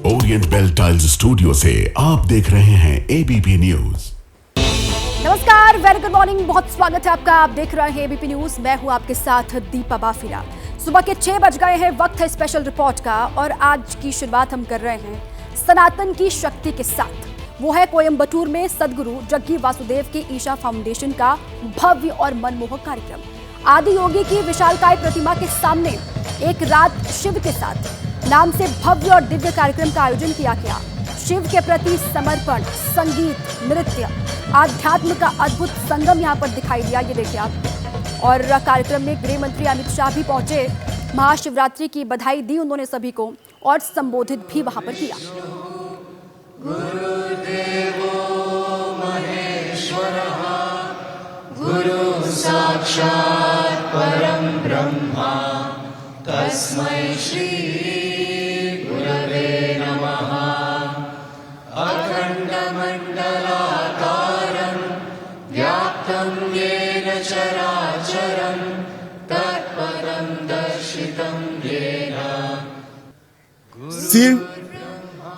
Orient bell tiles studio से आप देख रहे हैं एबीपी न्यूज। नमस्कार, वेरी गुड मॉर्निंग। बहुत स्वागत है आपका। आप देख रहे हैं एबीपी न्यूज। मैं हूं आपके साथ दीपा बाफिरा। सुबह के 6 बज गए हैं। वक्त है स्पेशल रिपोर्ट का और आज की शुरुआत हम कर रहे हैं सनातन की शक्ति के साथ। वो है कोयम्बटूर में सदगुरु जग्गी वासुदेव की ईशा फाउंडेशन का भव्य और मनमोहक कार्यक्रम। आदि योगी की विशालकाय प्रतिमा के सामने एक रात शिव के साथ नाम से भव्य और दिव्य कार्यक्रम का आयोजन किया गया। शिव के प्रति समर्पण, संगीत, नृत्य, आध्यात्म का अद्भुत संगम यहाँ पर दिखाई दिया। ये देखिए आप। और कार्यक्रम में गृह मंत्री अमित शाह भी पहुंचे। महाशिवरात्रि की बधाई दी उन्होंने सभी को और संबोधित भी वहां पर किया। गुरुदेवो महेश्वरः गुरु साक्षात् परं ब्रह्मा तस्मै श्री गुरवे नमः। अखण्डमण्डलाकारं व्याप्तं येन चराचरं तत्पदं दर्शितं येन। शिव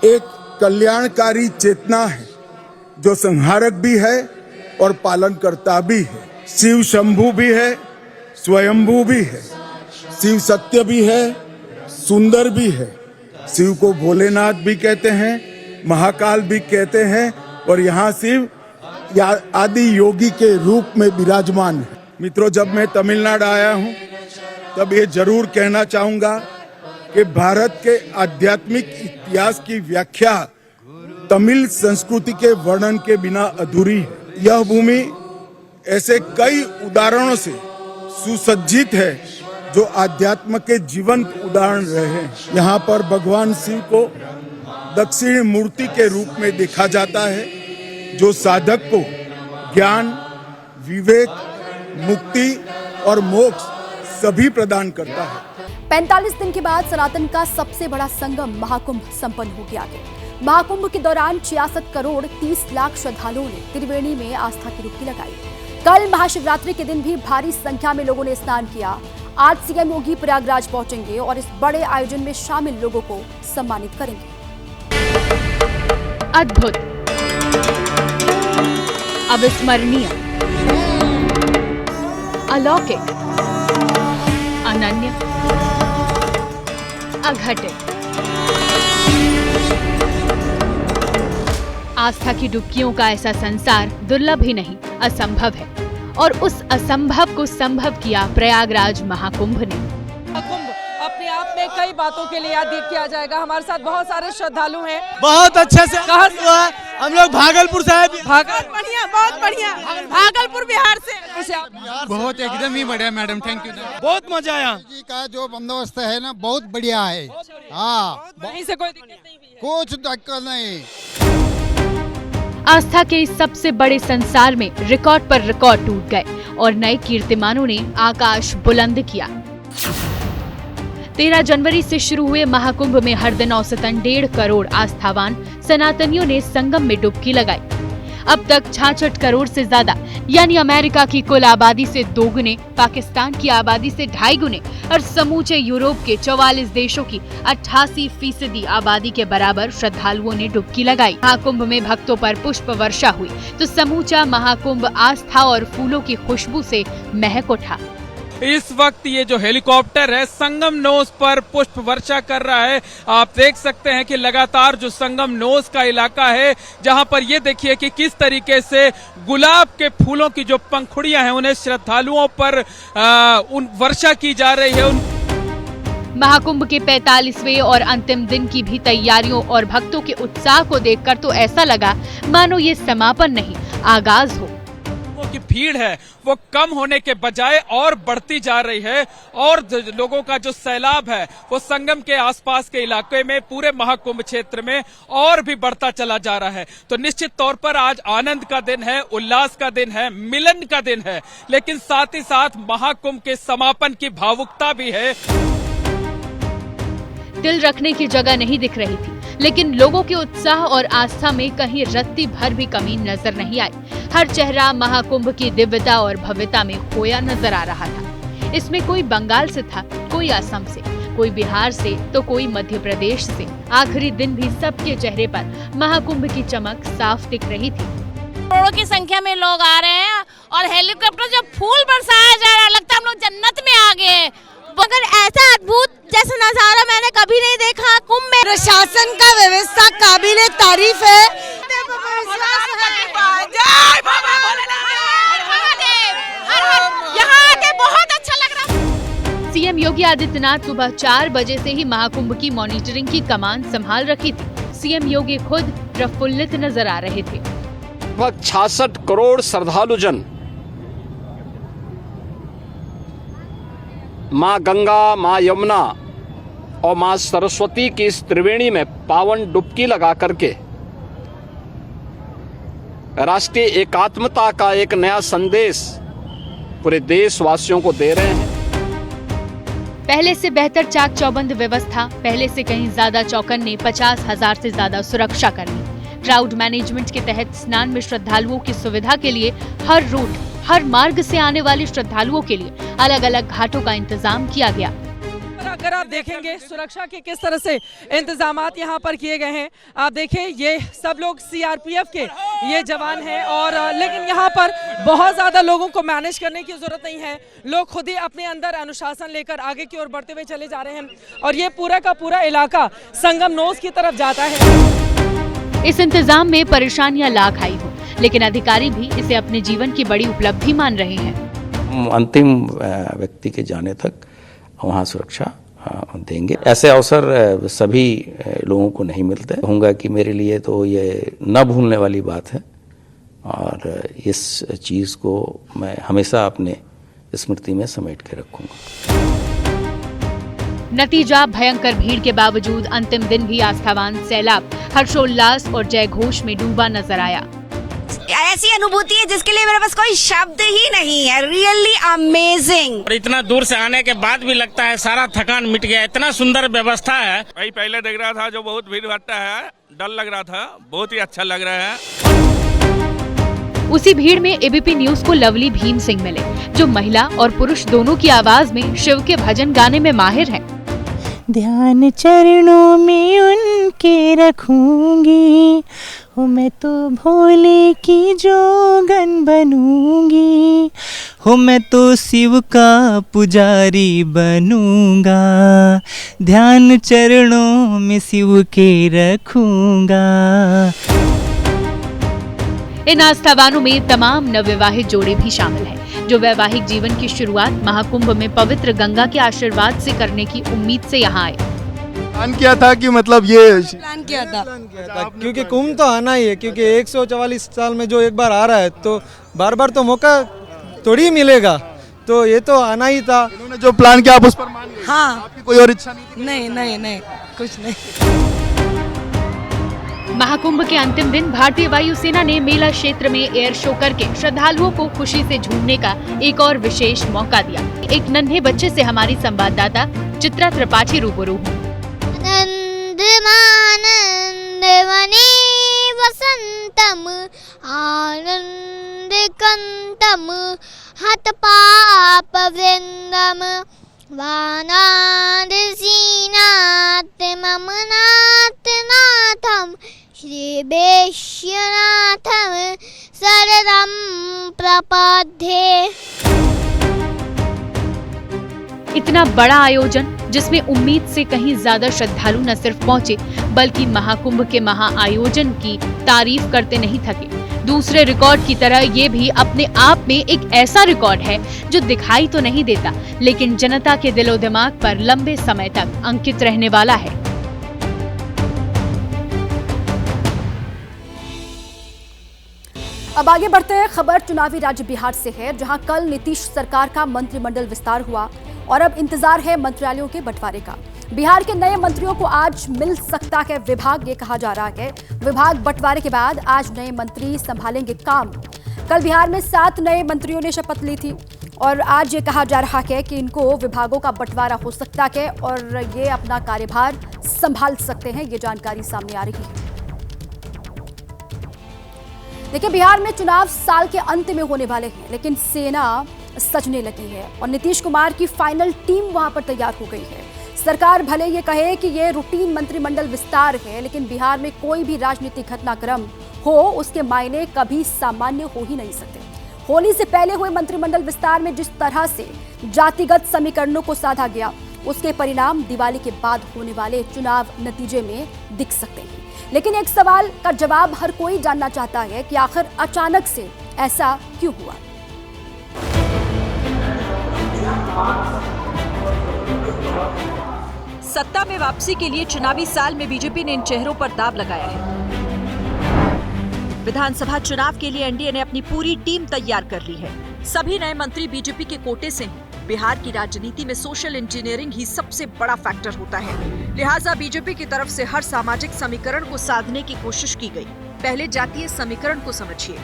एक कल्याणकारी चेतना है जो संहारक भी है और पालनकर्ता भी है। शिव शंभु भी है, स्वयंभू भी है। शिव सत्य भी है, सुंदर भी है। शिव को भोलेनाथ भी कहते हैं, महाकाल भी कहते हैं और यहाँ शिव आदि योगी के रूप में विराजमान है। मित्रों, जब मैं तमिलनाडु आया हूँ तब ये जरूर कहना चाहूंगा कि भारत के आध्यात्मिक इतिहास की व्याख्या तमिल संस्कृति के वर्णन के बिना अधूरी है। यह भूमि ऐसे कई उदाहरणों से सुसज्जित है जो आध्यात्म के जीवंत उदाहरण रहे हैं। यहाँ पर भगवान शिव को दक्षिण मूर्ति के रूप में देखा जाता है जो साधक को ज्ञान, विवेक, मुक्ति और मोक्ष सभी प्रदान करता है। 45 दिन के बाद सनातन का सबसे बड़ा संगम महाकुंभ संपन्न हो गया है। महाकुंभ के दौरान 66 करोड़ 30 लाख श्रद्धालुओं ने त्रिवेणी में आस्था की डुबकी लगाई। कल महाशिवरात्रि के दिन भी भारी संख्या में लोगों ने स्नान किया। आज सीएम योगी प्रयागराज पहुंचेंगे और इस बड़े आयोजन में शामिल लोगों को सम्मानित करेंगे। अद्भुत, अविस्मरणीय, अलौकिक, अनन्य, अघटित। आस्था की डुबकियों का ऐसा संसार दुर्लभ ही नहीं, असंभव है। और उस असंभव को संभव किया प्रयागराज महाकुंभ ने। महाकुंभ अपने आप में कई बातों के लिए याद किया जाएगा। हमारे साथ बहुत सारे श्रद्धालु हैं। बहुत अच्छे से कहाँ से हुआ? हम लोग भागलपुर से हैं। बहुत बढ़िया भागलपुर बिहार से। बहुत एकदम ही बढ़िया मैडम, थैंक यू। बहुत मजा आया। जी का जो बंदोबस्त है ना बहुत बढ़िया है। हाँ, कहीं से कोई दिक्कत नहीं हुई है। कुछ दिक्कत नहीं। आस्था के इस सबसे बड़े संसार में रिकॉर्ड पर रिकॉर्ड टूट गए और नए कीर्तिमानों ने आकाश बुलंद किया। 13 जनवरी से शुरू हुए महाकुंभ में हर दिन औसतन 1.5 करोड़ आस्थावान सनातनियों ने संगम में डुबकी लगाई। अब तक 66 करोड़ से ज्यादा, यानी अमेरिका की कुल आबादी से 2 गुने, पाकिस्तान की आबादी से 2.5 गुने और समूचे यूरोप के 44 देशों की 88% आबादी के बराबर श्रद्धालुओं ने डुबकी लगाई। महाकुंभ में भक्तों पर पुष्प वर्षा हुई तो समूचा महाकुंभ आस्था और फूलों की खुशबू से महक उठा। इस वक्त ये जो हेलीकॉप्टर है संगम नोस पर पुष्प वर्षा कर रहा है। आप देख सकते हैं कि लगातार जो संगम नोस का इलाका है जहां पर ये देखिए कि किस तरीके से गुलाब के फूलों की जो पंखुड़ियां हैं उन्हें श्रद्धालुओं पर उन वर्षा की जा रही है। महाकुंभ के 45वें और अंतिम दिन की भी तैयारियों और भक्तों के उत्साह को देखकर तो ऐसा लगा मानो ये समापन नहीं, आगाज हो। की भीड़ है वो कम होने के बजाय और बढ़ती जा रही है और लोगों का जो सैलाब है वो संगम के आसपास के इलाके में पूरे महाकुंभ क्षेत्र में और भी बढ़ता चला जा रहा है। तो निश्चित तौर पर आज आनंद का दिन है, उल्लास का दिन है, मिलन का दिन है, लेकिन साथ ही साथ महाकुंभ के समापन की भावुकता भी है। दिल रखने की जगह नहीं दिख रही थी, लेकिन लोगों के उत्साह और आस्था में कहीं रत्ती भर भी कमी नजर नहीं आई। हर चेहरा महाकुंभ की दिव्यता और भव्यता में खोया नजर आ रहा था। इसमें कोई बंगाल से था, कोई असम से, कोई बिहार से तो कोई मध्य प्रदेश से। आखिरी दिन भी सबके चेहरे पर महाकुंभ की चमक साफ दिख रही थी। करोड़ों की संख्या में लोग आ रहे हैं और हेलीकॉप्टर जो फूल बरसाया जा रहा है, लगता है हम लोग जन्नत में आ गए। मगर ऐसा अद्भुत जैसा नजारा मैंने कभी नहीं देखा। कुंभ में प्रशासन का व्यवस्था काबिले तारीफ है। यहाँ आके बहुत अच्छा लग रहा। सीएम योगी आदित्यनाथ सुबह 4 बजे से ही महाकुंभ की मॉनिटरिंग की कमान संभाल रखी थी। सीएम योगी खुद प्रफुल्लित नजर आ रहे थे। लगभग 66 करोड़ श्रद्धालुजन मां गंगा, मां यमुना और मां सरस्वती की इस त्रिवेणी में पावन डुबकी लगा करके राष्ट्रीय एकात्मता का एक नया संदेश पूरे देशवासियों को दे रहे हैं। पहले से बेहतर चाक चौबंद व्यवस्था, पहले से कहीं ज्यादा चौकन्ने, 50,000 से ज्यादा सुरक्षा कर्मी। क्राउड मैनेजमेंट के तहत स्नान में श्रद्धालुओं की सुविधा के लिए हर रूट, हर मार्ग से आने वाले श्रद्धालुओं के लिए अलग अलग घाटों का इंतजाम किया गया। अगर आप देखेंगे सुरक्षा के किस तरह से इंतजामात यहाँ पर किए गए हैं, आप देखें ये सब लोग सीआरपीएफ के ये जवान हैं और लेकिन यहाँ पर बहुत ज्यादा लोगों को मैनेज करने की जरूरत नहीं है। लोग खुद ही अपने अंदर अनुशासन लेकर आगे की ओर बढ़ते हुए चले जा रहे हैं और ये पूरा का पूरा इलाका संगम नोज की तरफ जाता है। इस इंतजाम में परेशानियां लाख आई हो, लेकिन अधिकारी भी इसे अपने जीवन की बड़ी उपलब्धि मान रहे हैं। अंतिम व्यक्ति के जाने तक वहाँ सुरक्षा देंगे। ऐसे अवसर सभी लोगों को नहीं मिलते। कहूँगा कि मेरे लिए तो ये न भूलने वाली बात है और इस चीज़ को मैं हमेशा अपने स्मृति में समेट के रखूँगा। नतीजा, भयंकर भीड़ के बावजूद अंतिम दिन भी आस्थावान सैलाब हर्षोल्लास और जयघोष में डूबा नजर आया। ऐसी अनुभूति है जिसके लिए मेरे पास कोई शब्द ही नहीं है। Really amazing. और इतना दूर से आने के बाद भी लगता है सारा थकान मिट गया। इतना सुंदर व्यवस्था है। भाई पहले देख रहा था जो बहुत भीड़ भाट्टा है, डर लग रहा था, बहुत ही अच्छा लग रहा है। उसी भीड़ में एबीपी न्यूज को लवली भीम सिंह मिले, जो महिला और पुरुष दोनों की आवाज में शिव के भजन गाने में माहिर हैं। ध्यान चरणों में उनके रखूंगी, हो मैं तो भोले की जोगन बनूंगी, हो मैं तो शिव का पुजारी बनूंगा, ध्यान चरणों में शिव के रखूंगा। इन आस्थावानों में तमाम नवविवाहित जोड़े भी शामिल हैं, जो वैवाहिक जीवन की शुरुआत महाकुंभ में पवित्र गंगा के आशीर्वाद से करने की उम्मीद से यहाँ आए। प्लान किया था कि मतलब ये प्लान किया था क्योंकि कुंभ तो आना ही है, क्योंकि 144 साल में जो एक बार आ रहा है तो बार बार तो मौका थोड़ी मिलेगा, तो ये तो आना ही था। इन्होंने जो प्लान किया आप उस पर मान गए? हाँ। आपकी कोई और इच्छा नहीं? नहीं कुछ नहीं। महाकुंभ के अंतिम दिन भारतीय वायुसेना ने मेला क्षेत्र में एयर शो करके श्रद्धालुओं को खुशी से झूमने का एक और विशेष मौका दिया। एक नन्हे बच्चे से हमारी संवाददाता चित्रा त्रिपाठी रूबरू हुई। आनंदवने वसंतम आनंदकंतम हतपाप वृंदम वानादसीनाथ ममनाथ नाथम श्री वैश्यनाथम शरणं प्रपद्ये। इतना बड़ा आयोजन, जिसमें उम्मीद से कहीं ज्यादा श्रद्धालु न सिर्फ पहुंचे, बल्कि महाकुंभ के महाआयोजन की तारीफ करते नहीं थके। दूसरे रिकॉर्ड की तरह ये भी अपने आप में एक ऐसा रिकॉर्ड है जो दिखाई तो नहीं देता, लेकिन जनता के दिलो दिमाग पर लंबे समय तक अंकित रहने वाला है। अब आगे बढ़ते हैं। खबर चुनावी राज्य बिहार से है, जहां कल नीतीश सरकार का मंत्रिमंडल विस्तार हुआ और अब इंतजार है मंत्रालयों के बंटवारे का। बिहार के नए मंत्रियों को आज मिल सकता है विभाग, ये कहा जा रहा है। विभाग बंटवारे के बाद आज नए मंत्री संभालेंगे काम। कल बिहार में 7 नए मंत्रियों ने शपथ ली थी और आज ये कहा जा रहा है कि इनको विभागों का बंटवारा हो सकता है और ये अपना कार्यभार संभाल सकते हैं। ये जानकारी सामने आ रही है। देखिए, बिहार में चुनाव साल के अंत में होने वाले हैं, लेकिन सेना सजने लगी है और नीतीश कुमार की फाइनल टीम वहां पर तैयार हो गई है। सरकार भले ये कहे कि ये रूटीन मंत्रिमंडल विस्तार है, लेकिन बिहार में कोई भी राजनीतिक घटनाक्रम हो उसके मायने कभी सामान्य हो ही नहीं सकते। होली से पहले हुए मंत्रिमंडल विस्तार में जिस तरह से जातिगत समीकरणों को साधा गया, उसके परिणाम दिवाली के बाद होने वाले चुनाव नतीजे में दिख सकते हैं। लेकिन एक सवाल का जवाब हर कोई जानना चाहता है कि आखिर अचानक से ऐसा क्यों हुआ। सत्ता में वापसी के लिए चुनावी साल में बीजेपी ने इन चेहरों पर दांव लगाया है। विधानसभा चुनाव के लिए एनडीए ने अपनी पूरी टीम तैयार कर ली है। सभी नए मंत्री बीजेपी के कोटे से हैं। बिहार की राजनीति में सोशल इंजीनियरिंग ही सबसे बड़ा फैक्टर होता है। लिहाजा बीजेपी की तरफ से हर सामाजिक समीकरण को साधने की कोशिश की गई। पहले जातीय समीकरण को समझिए।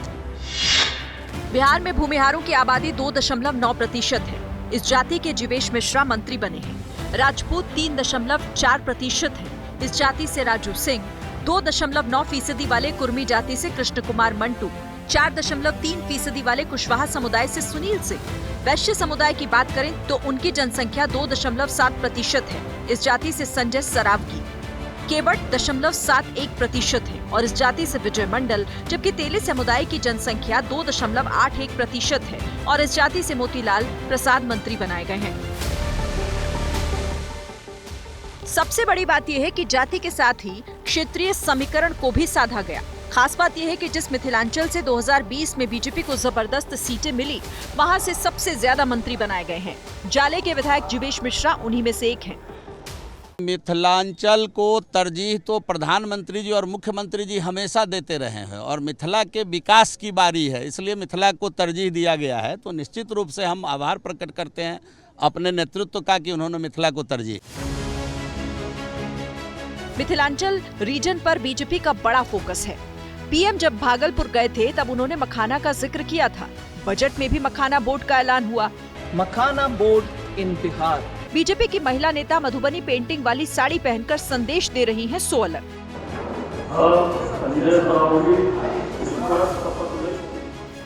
बिहार में भूमिहारों की आबादी 2.9% है। इस जाति के जीवेश मिश्रा मंत्री बने हैं। राजपूत 3.4% है। इस जाति से राजू सिंह, 2.9% वाले कुर्मी जाति से कृष्ण कुमार मंटू, 4.3% वाले कुशवाहा समुदाय से सुनील सिंह। वैश्य समुदाय की बात करें तो उनकी जनसंख्या 2.7% है। इस जाति से संजय सरावगी, केवट 0.71% है और इस जाति से विजय मंडल, जबकि तेली समुदाय की जनसंख्या 2.81% है और इस जाति से मोतीलाल प्रसाद मंत्री बनाए गए हैं। सबसे बड़ी बात यह है कि जाति के साथ ही क्षेत्रीय समीकरण को भी साधा गया। खास बात यह है कि जिस मिथिलांचल से 2020 में बीजेपी को जबरदस्त सीटें मिली, वहां से सबसे ज्यादा मंत्री बनाए गए हैं। जाले के विधायक जीवेश मिश्रा उन्हीं में से एक हैं। मिथिलांचल को तरजीह तो प्रधानमंत्री जी और मुख्यमंत्री जी हमेशा देते रहे हैं और मिथिला के विकास की बारी है, इसलिए मिथिला को तरजीह दिया गया है। तो निश्चित रूप से हम आभार प्रकट करते हैं अपने नेतृत्व का कि उन्होंने मिथिला को तरजीह। मिथिलांचल रीजन पर बीजेपी का बड़ा फोकस है। पीएम जब भागलपुर गए थे तब उन्होंने मखाना का जिक्र किया था। बजट में भी मखाना बोर्ड का ऐलान हुआ। मखाना बोर्ड इन बिहार। बीजेपी की महिला नेता मधुबनी पेंटिंग वाली साड़ी पहनकर संदेश दे रही हैं सो अलग।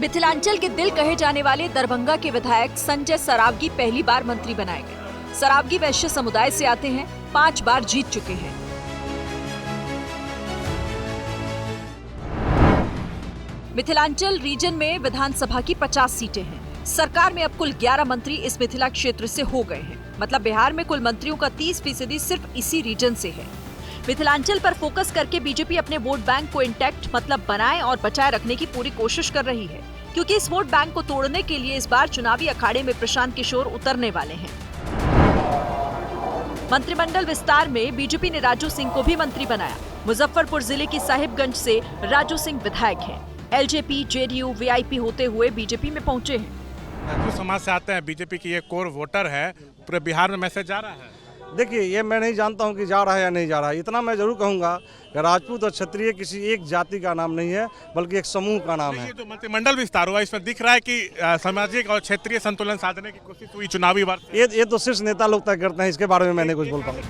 मिथिलांचल के दिल कहे जाने वाले दरभंगा के विधायक संजय सरावगी पहली बार मंत्री बनाए गए। सरावगी वैश्य समुदाय से आते हैं, 5 बार जीत चुके हैं। मिथिलांचल रीजन में विधानसभा की 50 सीटें हैं। सरकार में अब कुल 11 मंत्री इस मिथिला क्षेत्र से हो गए हैं। मतलब बिहार में कुल मंत्रियों का 30% सिर्फ इसी रीजन से है। मिथिलांचल पर फोकस करके बीजेपी अपने वोट बैंक को इंटैक्ट मतलब बनाए और बचाए रखने की पूरी कोशिश कर रही है, क्योंकि इस वोट बैंक को तोड़ने के लिए इस बार चुनावी अखाड़े में प्रशांत किशोर उतरने वाले हैं। मंत्रिमंडल विस्तार में बीजेपी ने राजू सिंह को भी मंत्री बनाया। मुजफ्फरपुर जिले की साहिबगंज से राजू सिंह विधायक हैं। एलजेपी, जेडीयू, वीआईपी होते हुए बीजेपी में पहुंचे हैं। राजपूत समाज से आते हैं, बीजेपी की ये कोर वोटर है। पूरे बिहार में मैसेज जा रहा है। देखिए, ये मैं नहीं जानता हूं कि जा रहा है या नहीं जा रहा है। इतना मैं जरूर कहूंगा कि राजपूत और क्षत्रिय किसी एक जाति का नाम नहीं है, बल्कि एक समूह का नाम है। तो मंत्रिमंडल विस्तार हुआ, इसमें दिख रहा है कि सामाजिक और क्षेत्रीय संतुलन साधने की कोशिश हुई चुनावी बार। ये तो शीर्ष नेता लोग तय करते हैं, इसके बारे में मैं नहीं कुछ बोल पाऊंगा।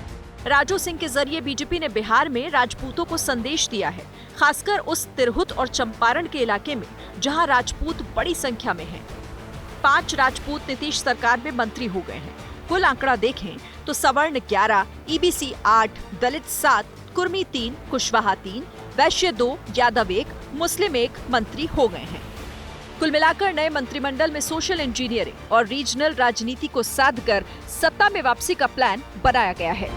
राजू सिंह के जरिए बीजेपी ने बिहार में राजपूतों को संदेश दिया है, खासकर उस तिरहुत और चंपारण के इलाके में जहां राजपूत बड़ी संख्या में हैं। 5 राजपूत नीतीश सरकार में मंत्री हो गए हैं। कुल आंकड़ा देखें तो सवर्ण 11, ईबीसी 8, दलित 7, कुर्मी 3, कुशवाहा 3, वैश्य 2, यादव 1, मुस्लिम 1 मंत्री हो गए हैं। कुल मिलाकर नए मंत्रिमंडल में सोशल इंजीनियरिंग और रीजनल राजनीति को साधकर सत्ता में वापसी का प्लान बनाया गया है।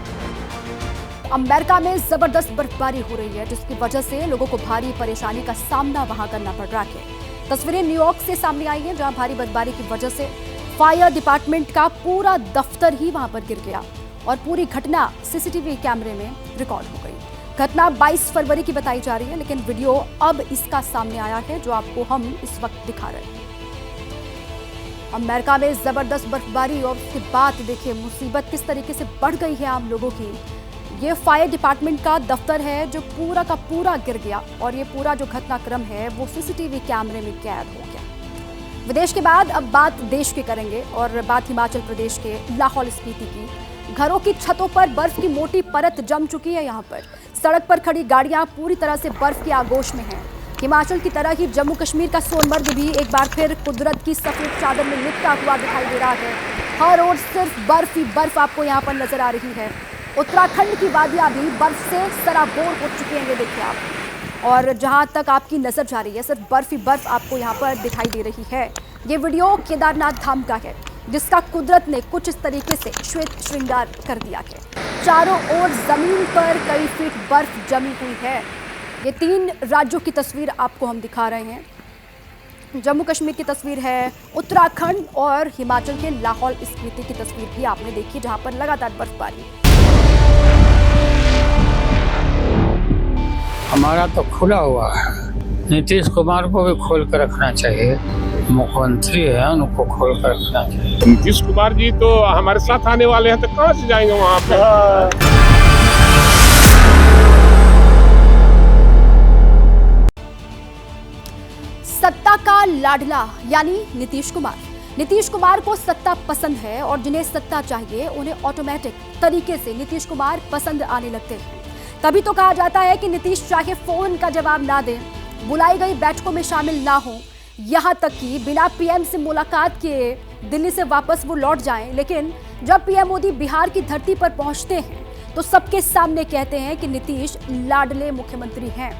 अमेरिका में जबरदस्त बर्फबारी हो रही है, जिसकी वजह से लोगों को भारी परेशानी का सामना वहां करना पड़ रहा है। तस्वीरें न्यूयॉर्क से सामने आई हैं, जहां भारी बर्फबारी की वजह से फायर डिपार्टमेंट का पूरा दफ्तर ही वहां पर गिर गया और पूरी घटना सीसीटीवी कैमरे में रिकॉर्ड हो गई। घटना 22 फरवरी की बताई जा रही है, लेकिन वीडियो अब इसका सामने आया है जो आपको हम इस वक्त दिखा रहे हैं। अमेरिका में जबरदस्त बर्फबारी और उसके बाद देखिए मुसीबत किस तरीके से बढ़ गई है आम लोगों की। ये फायर डिपार्टमेंट का दफ्तर है जो पूरा का पूरा गिर गया और ये पूरा जो घटनाक्रम है वो सीसीटीवी कैमरे में कैद हो गया। विदेश के बाद अब बात देश की करेंगे और बात हिमाचल प्रदेश के लाहौल स्पीति की। घरों की छतों पर बर्फ की मोटी परत जम चुकी है। यहाँ पर सड़क पर खड़ी गाड़ियां पूरी तरह से बर्फ की आगोश में हैं। हिमाचल की तरह ही जम्मू कश्मीर का सोनमर्ग भी एक बार फिर कुदरत की सफेद चादर में लिपटा हुआ दिखाई दे रहा है। हर ओर सिर्फ बर्फ ही बर्फ आपको यहाँ पर नजर आ रही है। उत्तराखंड की वादियाँ भी बर्फ से सराबोर हो चुकी हैं, ये देखिए आप। और जहाँ तक आपकी नजर जा रही है सिर्फ बर्फ ही बर्फ आपको यहाँ पर दिखाई दे रही है। ये वीडियो केदारनाथ धाम का है, जिसका कुदरत ने कुछ इस तरीके से श्वेत श्रृंगार कर दिया है। चारों ओर जमीन पर कई फीट बर्फ जमी हुई है। ये 3 राज्यों की तस्वीर आपको हम दिखा रहे हैं। जम्मू कश्मीर की तस्वीर है, उत्तराखंड और हिमाचल के लाहौल स्पीति की तस्वीर भी आपने देखी, जहां पर लगातार बर्फबारी। हमारा तो खुला हुआ है, नीतीश कुमार को भी खोल कर रखना चाहिए। मुख्यमंत्री है, उनको खोल कर रखना चाहिए। नीतीश कुमार जी तो हमारे साथ आने वाले हैं, तो कहाँ से जाएंगे वहाँ पे। सत्ता का लाडला यानी नीतीश कुमार। नीतीश कुमार को सत्ता पसंद है और जिन्हें सत्ता चाहिए उन्हें ऑटोमेटिक तरीके से नीतीश कुमार पसंद आने लगते हैं। तभी तो कहा जाता है कि नीतीश चाहे फोन का जवाब ना दें, बुलाई गई बैठकों में शामिल ना हो, यहाँ तक कि बिना पीएम से मुलाकात किए दिल्ली से वापस वो लौट जाएं, लेकिन जब पीएम मोदी बिहार की धरती पर पहुंचते हैं तो सबके सामने कहते हैं कि नीतीश लाडले मुख्यमंत्री हैं।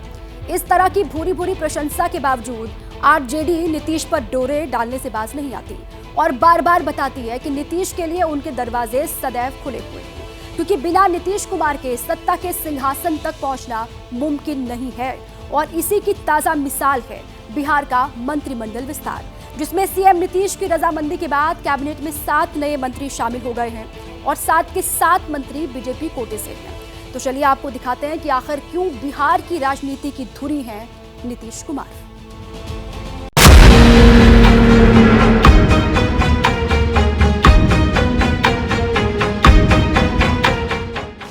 इस तरह की भूरी भूरी प्रशंसा के बावजूद आरजेडी नीतीश पर डोरे डालने से बाज नहीं आती और बार बार बताती है कि नीतीश के लिए उनके दरवाजे सदैव खुले हुए हैं, क्योंकि बिना नीतीश कुमार के सत्ता के सिंहासन तक पहुंचना मुमकिन नहीं है। और इसी की ताजा मिसाल है बिहार का मंत्रिमंडल विस्तार, जिसमें सीएम नीतीश की रजामंदी के बाद कैबिनेट में 7 नए मंत्री शामिल हो गए हैं और 7 के 7 मंत्री बीजेपी कोटे से हैं। तो चलिए आपको दिखाते हैं कि आखिर क्यों बिहार की राजनीति की धुरी हैं नीतीश कुमार।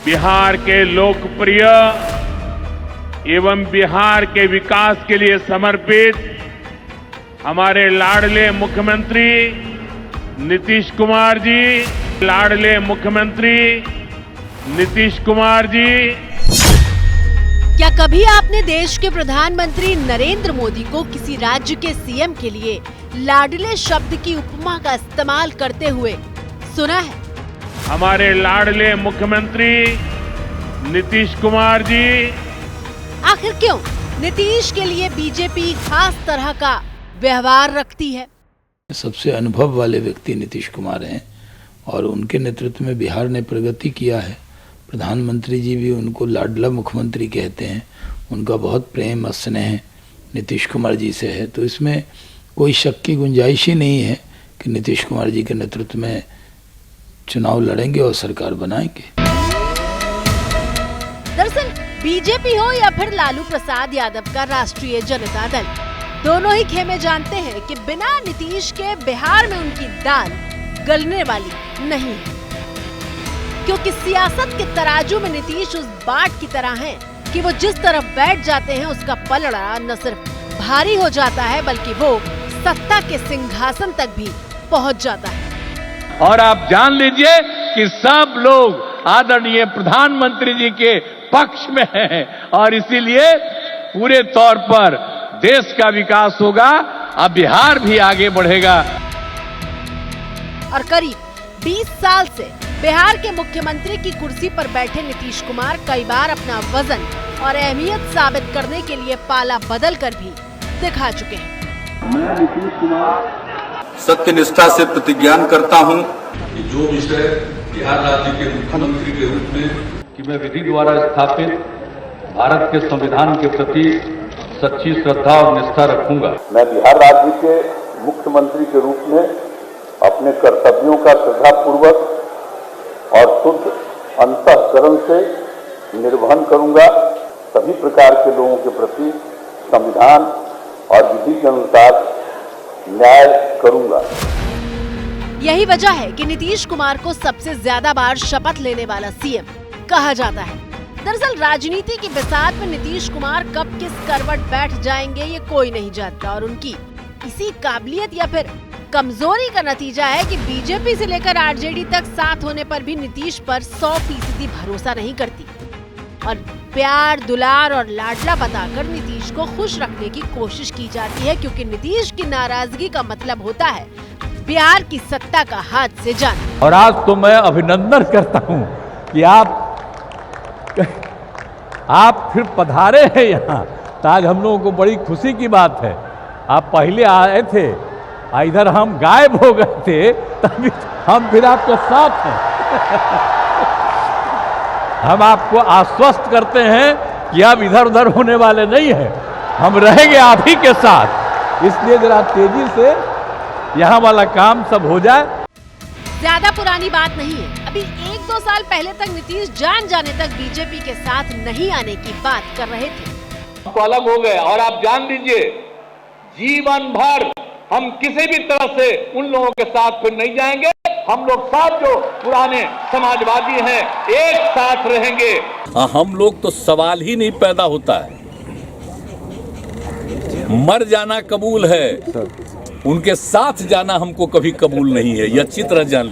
बिहार के लोकप्रिय एवं बिहार के विकास के लिए समर्पित हमारे लाडले मुख्यमंत्री नीतीश कुमार जी, लाडले मुख्यमंत्री नीतीश कुमार जी। क्या कभी आपने देश के प्रधानमंत्री नरेंद्र मोदी को किसी राज्य के सीएम के लिए लाडले शब्द की उपमा का इस्तेमाल करते हुए सुना है? हमारे लाडले मुख्यमंत्री नीतीश कुमार जी। आखिर क्यों नीतीश के लिए बीजेपी खास तरह का व्यवहार रखती है? सबसे अनुभव वाले व्यक्ति नीतीश कुमार हैं और उनके नेतृत्व में बिहार ने प्रगति किया है। प्रधानमंत्री जी भी उनको लाडला मुख्यमंत्री कहते हैं। उनका बहुत प्रेम स्नेह नीतीश कुमार जी से है, तो इसमें कोई शक की गुंजाइश ही नहीं है कि नीतीश कुमार जी के नेतृत्व में चुनाव लड़ेंगे और सरकार बनाएंगे। दरअसल बीजेपी हो या फिर लालू प्रसाद यादव का राष्ट्रीय जनता दल, दोनों ही खेमे जानते हैं कि बिना नीतीश के बिहार में उनकी दाल गलने वाली नहीं है, क्योंकि सियासत के तराजू में नीतीश उस बाट की तरह हैं कि वो जिस तरफ बैठ जाते हैं उसका पलड़ा न सिर्फ भारी हो जाता है बल्कि वो सत्ता के सिंहासन तक भी पहुंच जाता है। और आप जान लीजिए कि सब लोग आदरणीय प्रधानमंत्री जी के पक्ष में हैं और इसीलिए पूरे तौर पर देश का विकास होगा, अब बिहार भी आगे बढ़ेगा। और करीब 20 साल से बिहार के मुख्यमंत्री की कुर्सी पर बैठे नीतीश कुमार कई बार अपना वजन और अहमियत साबित करने के लिए पाला बदल कर भी दिखा चुके हैं। मैं नीतीश कुमार सत्य निष्ठा से प्रतिज्ञान करता हूं कि जो विषय बिहार राज्य के मुख्यमंत्री के रूप में कि मैं विधि द्वारा स्थापित भारत के संविधान के प्रति सच्ची श्रद्धा और निष्ठा रखूंगा। मैं बिहार राज्य के मुख्यमंत्री के रूप में अपने कर्तव्यों का श्रद्धापूर्वक और शुद्ध अंतःकरण से निर्वहन करूंगा। सभी प्रकार के लोगों के प्रति संविधान और विधि के अनुसार न्याय करूंगा। यही वजह है कि नीतीश कुमार को सबसे ज्यादा बार शपथ लेने वाला सीएम कहा जाता है। दरअसल राजनीति की बिसात में नीतीश कुमार कब किस करवट बैठ जाएंगे ये कोई नहीं जानता और उनकी इसी काबिलियत या फिर कमजोरी का नतीजा है कि बीजेपी से लेकर आरजेडी तक साथ होने पर भी नीतीश पर 100% भरोसा नहीं करती और प्यार दुलार और लाडला बताकर नीतीश को खुश रखने की कोशिश की जाती है, क्योंकि नीतीश की नाराजगी का मतलब होता है बिहार की सत्ता का हाथ से जाना। और आज तो मैं अभिनंदन करता हूं कि आप फिर पधारे हैं यहाँ, तो आज हम लोगों को बड़ी खुशी की बात है। आप पहले आए थे, इधर हम गायब हो गए थे, तभी हम फिर आपके साथ हैं। हम आपको आश्वस्त करते हैं कि आप इधर उधर होने वाले नहीं हैं, हम रहेंगे आप ही के साथ। इसलिए जरा तेजी से यहाँ वाला काम सब हो जाए। ज्यादा पुरानी बात नहीं है, अभी 1-2 साल पहले तक नीतीश जान जाने तक बीजेपी के साथ नहीं आने की बात कर रहे थे। हमको अलग हो गए और आप जान लीजिए जीवन भर हम किसी भी तरह से उन लोगों के साथ फिर नहीं जाएंगे। हम लोग सब जो पुराने समाजवादी हैं एक साथ रहेंगे। हम लोग तो सवाल ही नहीं पैदा होता है, मर जाना कबूल है, उनके साथ जाना हमको कभी कबूल नहीं है, ये अच्छी तरह जान।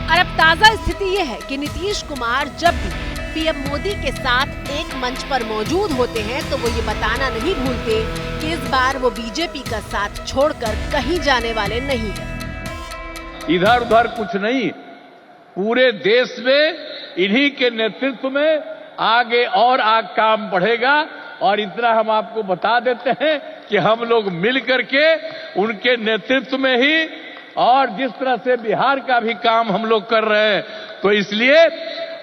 और अब ताजा स्थिति ये है कि नीतीश कुमार जब भी पीएम मोदी के साथ एक मंच पर मौजूद होते हैं तो वो ये बताना नहीं भूलते कि इस बार वो बीजेपी का साथ छोड़कर कहीं जाने वाले नहीं हैं। इधर उधर कुछ नहीं, पूरे देश में इन्हीं के नेतृत्व में आगे और काम बढ़ेगा। और इतना हम आपको बता देते हैं कि हम लोग मिल करके उनके नेतृत्व में ही और जिस तरह से बिहार का भी काम हम लोग कर रहे हैं, तो इसलिए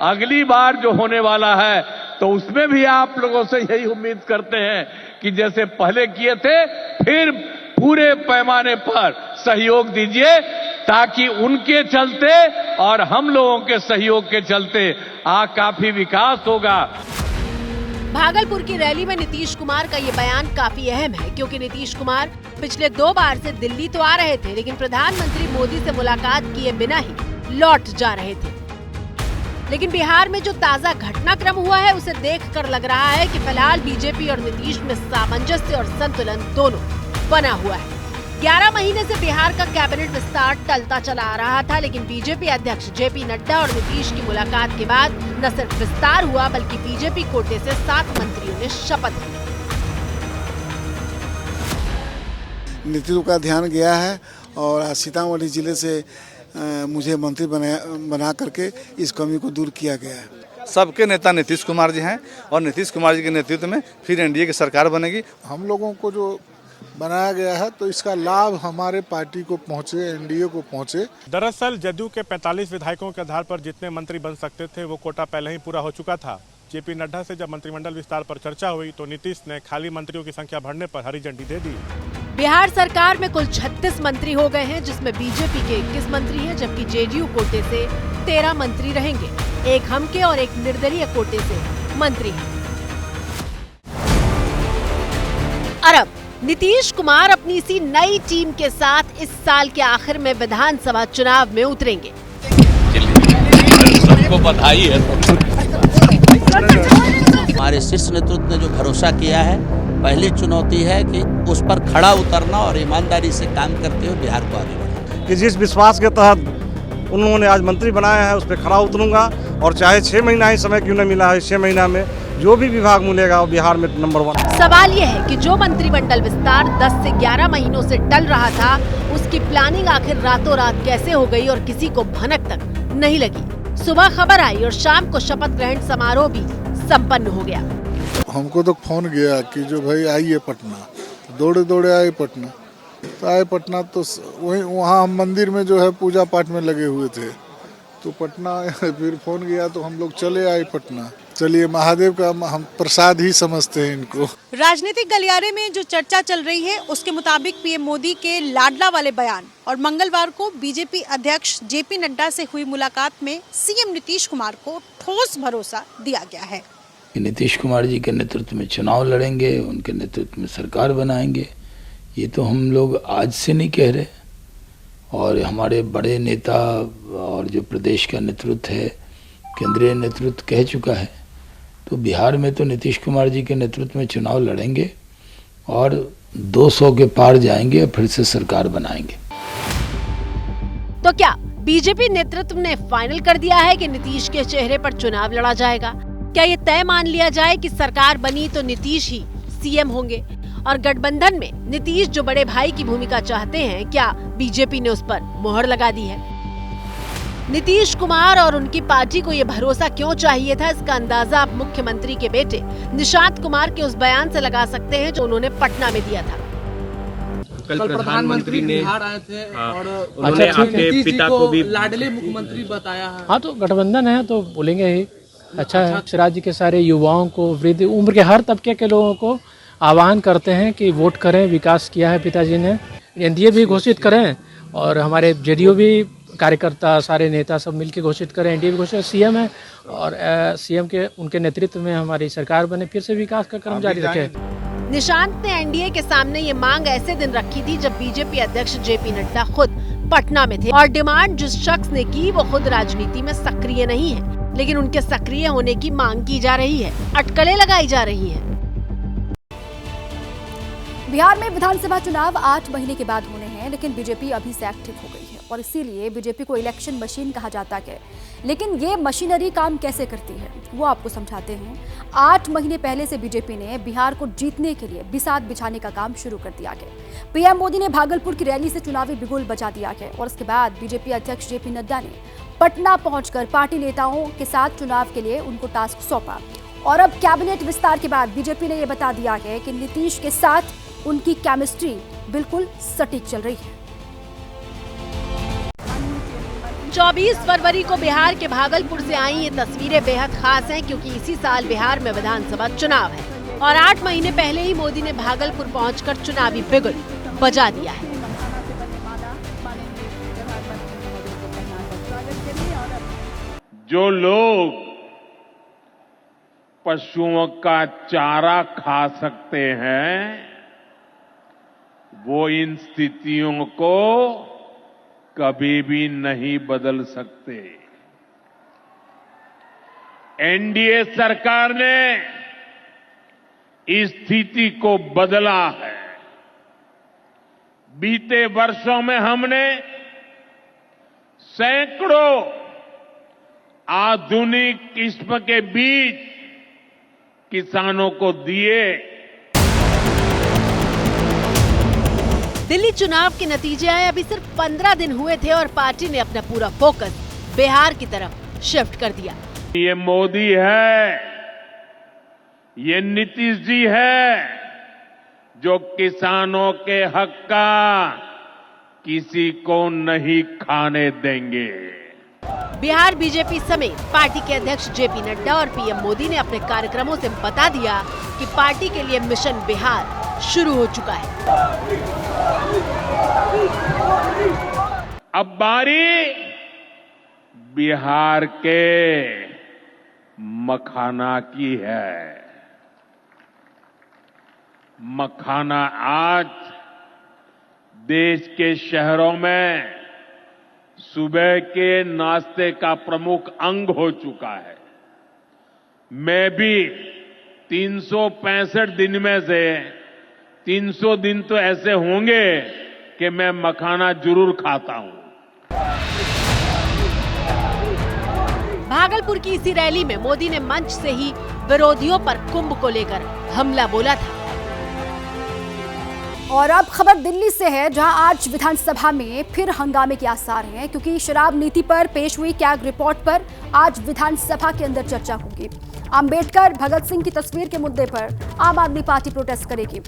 अगली बार जो होने वाला है तो उसमें भी आप लोगों से यही उम्मीद करते हैं कि जैसे पहले किए थे फिर पूरे पैमाने पर सहयोग दीजिए, ताकि उनके चलते और हम लोगों के सहयोग के चलते काफी विकास होगा। भागलपुर की रैली में नीतीश कुमार का ये बयान काफी अहम है, क्योंकि नीतीश कुमार पिछले 2 बार से दिल्ली तो आ रहे थे, लेकिन प्रधानमंत्री मोदी से मुलाकात किए बिना ही लौट जा रहे थे। लेकिन बिहार में जो ताजा घटनाक्रम हुआ है उसे देखकर लग रहा है कि फिलहाल बीजेपी और नीतीश में सामंजस्य और संतुलन दोनों बना हुआ है। 11 महीने से बिहार का कैबिनेट विस्तार टलता चला आ रहा था, लेकिन बीजेपी अध्यक्ष जेपी नड्डा और नीतीश की मुलाकात के बाद न सिर्फ विस्तार हुआ बल्कि बीजेपी कोटे से 7 मंत्रियों ने शपथ ली। नीतीश का ध्यान गया है और सीतामढ़ी जिले से मुझे मंत्री बना करके इस कमी को दूर किया गया है। सबके नेता नीतीश कुमार जी हैं और नीतीश कुमार जी के नेतृत्व में फिर एनडीए की सरकार बनेगी। हम लोगों को जो बनाया गया है तो इसका लाभ हमारे पार्टी को पहुंचे, एनडीए को पहुंचे। दरअसल जदयू के 45 विधायकों के आधार पर जितने मंत्री बन सकते थे वो कोटा पहले ही पूरा हो चुका था। जेपी नड्डा से जब मंत्रिमंडल विस्तार पर चर्चा हुई तो नीतीश ने खाली मंत्रियों की संख्या बढ़ने पर हरी झंडी दे दी। बिहार सरकार में कुल 36 मंत्री हो गए हैं, जिसमें बीजेपी के 21 मंत्री हैं, जबकि जेडीयू कोटे से 13 मंत्री रहेंगे। एक हम के और एक निर्दलीय कोटे से मंत्री हैं। और अब नीतीश कुमार अपनी इसी नई टीम के साथ इस साल के आखिर में विधानसभा चुनाव में उतरेंगे। सबको बधाई है। हमारे शीर्ष नेतृत्व ने जो भरोसा किया है, पहली चुनौती है कि उस पर खड़ा उतरना और ईमानदारी से काम करते हुए बिहार को आगे बढ़ाना। कि जिस विश्वास के तहत उन्होंने आज मंत्री बनाया है उस पर खड़ा उतरूंगा और चाहे 6 महीना ही समय क्यों न मिला है, 6 महीना में जो भी विभाग मिलेगा वो बिहार में नंबर 1। सवाल ये है कि जो मंत्रिमंडल विस्तार 10 से 11 महीनों से टल रहा था, उसकी प्लानिंग आखिर रातों रात कैसे हो गई और किसी को भनक तक नहीं लगी। सुबह खबर आई और शाम को शपथ ग्रहण समारोह भी संपन्न हो गया। हमको तो फोन गया कि जो भाई आइए पटना, दौड़े दौड़े आए पटना। तो आए पटना तो वहीं वहाँ हम मंदिर में जो है पूजा पाठ में लगे हुए थे, तो पटना फिर फोन गया तो हम लोग चले आए पटना। चलिए, महादेव का हम प्रसाद ही समझते हैं इनको। राजनीतिक गलियारे में जो चर्चा चल रही है उसके मुताबिक पीएम मोदी के लाडला वाले बयान और मंगलवार को बीजेपी अध्यक्ष जेपी नड्डा से हुई मुलाकात में सीएम नीतीश कुमार को ठोस भरोसा दिया गया है। नीतीश कुमार जी के नेतृत्व में चुनाव लड़ेंगे, उनके नेतृत्व में सरकार बनाएंगे, ये तो हम लोग आज से नहीं कह रहे। और हमारे बड़े नेता और जो प्रदेश का नेतृत्व है, केंद्रीय नेतृत्व कह चुका है। तो बिहार में तो नीतीश कुमार जी के नेतृत्व में चुनाव लड़ेंगे और 200 के पार जाएंगे और फिर से सरकार बनाएंगे। तो क्या बीजेपी नेतृत्व ने फाइनल कर दिया है कि नीतीश के चेहरे पर चुनाव लड़ा जाएगा? क्या ये तय मान लिया जाए कि सरकार बनी तो नीतीश ही सीएम होंगे? और गठबंधन में नीतीश जो बड़े भाई की भूमिका चाहते हैं, क्या बीजेपी ने उस पर मोहर लगा दी है? नीतीश कुमार और उनकी पार्टी को ये भरोसा क्यों चाहिए था, इसका अंदाजा आप मुख्यमंत्री के बेटे निशांत कुमार के उस बयान से लगा सकते हैं जो उन्होंने पटना में दिया था। कल प्रधानमंत्री ने बिहार आए थे और उन्होंने आपके पिता को भी लाडले मुख्यमंत्री बताया है। हाँ, तो गठबंधन है तो बोलेंगे ही। अच्छा है, राज्य के सारे युवाओं को, वृद्ध उम्र के हर तबके के लोगों को आह्वान करते हैं कि वोट करें। विकास किया है पिताजी ने, एनडीए भी घोषित करें और हमारे जेडीयू भी कार्यकर्ता, सारे नेता सब मिलकर घोषित करें। एनडीए भी घोषित, सीएम है और सीएम के उनके नेतृत्व में हमारी सरकार बने, फिर से विकास का क्रम जारी रखे। निशांत ने एनडीए के सामने ये मांग ऐसे दिन रखी थी जब बीजेपी अध्यक्ष जेपी नड्डा खुद पटना में थे और डिमांड जिस शख्स ने की वो खुद राजनीति में सक्रिय नहीं है, लेकिन उनके सक्रिय होने की मांग की जा रही है, अटकलें लगाई जा रही हैं। बिहार में विधानसभा चुनाव 8 महीने के बाद होने हैं, लेकिन बीजेपी अभी से एक्टिव हो गई है और इसीलिए बीजेपी को इलेक्शन मशीन कहा जाता है। लेकिन ये मशीनरी काम कैसे करती है वो आपको समझाते हैं। 8 महीने पहले से बीजेपी ने बिहार को जीतने के लिए बिसात बिछाने का काम शुरू कर दिया है। पीएम मोदी ने भागलपुर की रैली से चुनावी बिगुल बजा दिया है और उसके बाद बीजेपी अध्यक्ष जेपी नड्डा ने पटना पहुंचकर पार्टी नेताओं के साथ चुनाव के लिए उनको टास्क सौंपा। और अब कैबिनेट विस्तार के बाद बीजेपी ने यह बता दिया है कि नीतीश के साथ उनकी केमिस्ट्री बिल्कुल सटीक चल रही है। 24 फरवरी को बिहार के भागलपुर से आई ये तस्वीरें बेहद खास हैं क्योंकि इसी साल बिहार में विधानसभा चुनाव है और 8 महीने पहले ही मोदी ने भागलपुर पहुंचकर चुनावी बिगुल बजा दिया है। जो लोग पशुओं का चारा खा सकते हैं वो इन स्थितियों को कभी भी नहीं बदल सकते। एनडीए सरकार ने इस स्थिति को बदला है। बीते वर्षों में हमने सैकड़ों आधुनिक किस्म के बीज किसानों को दिए। दिल्ली चुनाव के नतीजे आए अभी सिर्फ 15 दिन हुए थे और पार्टी ने अपना पूरा फोकस बिहार की तरफ शिफ्ट कर दिया। ये मोदी है, ये नीतीश जी है जो किसानों के हक का किसी को नहीं खाने देंगे। बिहार बीजेपी समेत पार्टी के अध्यक्ष जेपी नड्डा और पीएम मोदी ने अपने कार्यक्रमों से बता दिया कि पार्टी के लिए मिशन बिहार शुरू हो चुका है। अब बारी बिहार के मखाना की है। मखाना आज देश के शहरों में सुबह के नाश्ते का प्रमुख अंग हो चुका है। मैं भी 365 दिन में से 300 दिन तो ऐसे होंगे कि मैं मखाना जरूर खाता हूं। भागलपुर की इसी रैली में मोदी ने मंच से ही विरोधियों पर कुंभ को लेकर हमला बोला था। और अब खबर दिल्ली से है, जहां आज विधानसभा में फिर हंगामे के आसार हैं क्योंकि शराब नीति पर पेश हुई कैग रिपोर्ट पर आज विधानसभा के अंदर चर्चा होगी। अंबेडकर भगत सिंह की तस्वीर के मुद्दे पर आम आदमी पार्टी प्रोटेस्ट करेगी।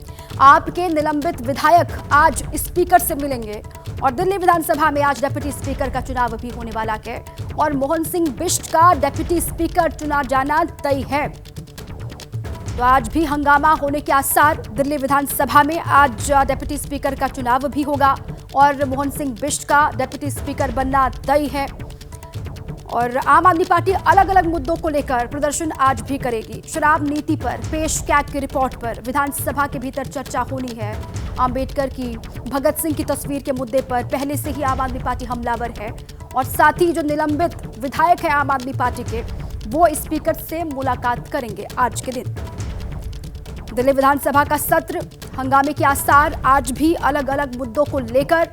आपके निलंबित विधायक आज स्पीकर से मिलेंगे और दिल्ली विधानसभा में आज डिप्टी स्पीकर का चुनाव भी होने वाला है और मोहन सिंह बिष्ट का डिप्टी स्पीकर चुना जाना तय है। तो आज भी हंगामा होने के आसार। दिल्ली विधानसभा में आज डिप्टी स्पीकर का चुनाव भी होगा और मोहन सिंह बिष्ट का डिप्टी स्पीकर बनना तय है। और आम आदमी पार्टी अलग अलग मुद्दों को लेकर प्रदर्शन आज भी करेगी। शराब नीति पर पेश कैग की रिपोर्ट पर विधानसभा के भीतर चर्चा होनी है। अंबेडकर की भगत सिंह की तस्वीर के मुद्दे पर पहले से ही आम आदमी पार्टी हमलावर है और साथ ही जो निलंबित विधायक है आम आदमी पार्टी के, वो स्पीकर से मुलाकात करेंगे आज के दिन। दिल्ली विधानसभा का सत्र, हंगामे के आसार आज भी अलग अलग मुद्दों को लेकर।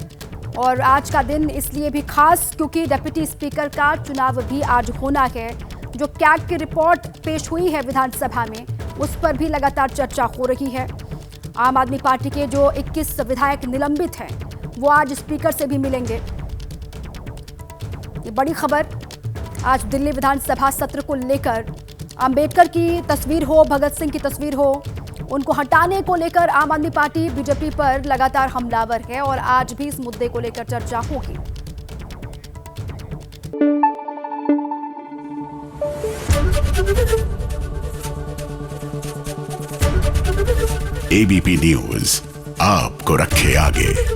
और आज का दिन इसलिए भी खास क्योंकि डिप्टी स्पीकर का चुनाव भी आज होना है। जो कैग की रिपोर्ट पेश हुई है विधानसभा में, उस पर भी लगातार चर्चा हो रही है। आम आदमी पार्टी के जो 21 विधायक निलंबित हैं, वो आज स्पीकर से भी मिलेंगे। ये बड़ी खबर आज दिल्ली विधानसभा सत्र को लेकर, अंबेडकर की तस्वीर हो, भगत सिंह की तस्वीर हो, उनको हटाने को लेकर आम आदमी पार्टी बीजेपी पर लगातार हमलावर है और आज भी इस मुद्दे को लेकर चर्चा होगी। एबीपी न्यूज आपको रखे आगे।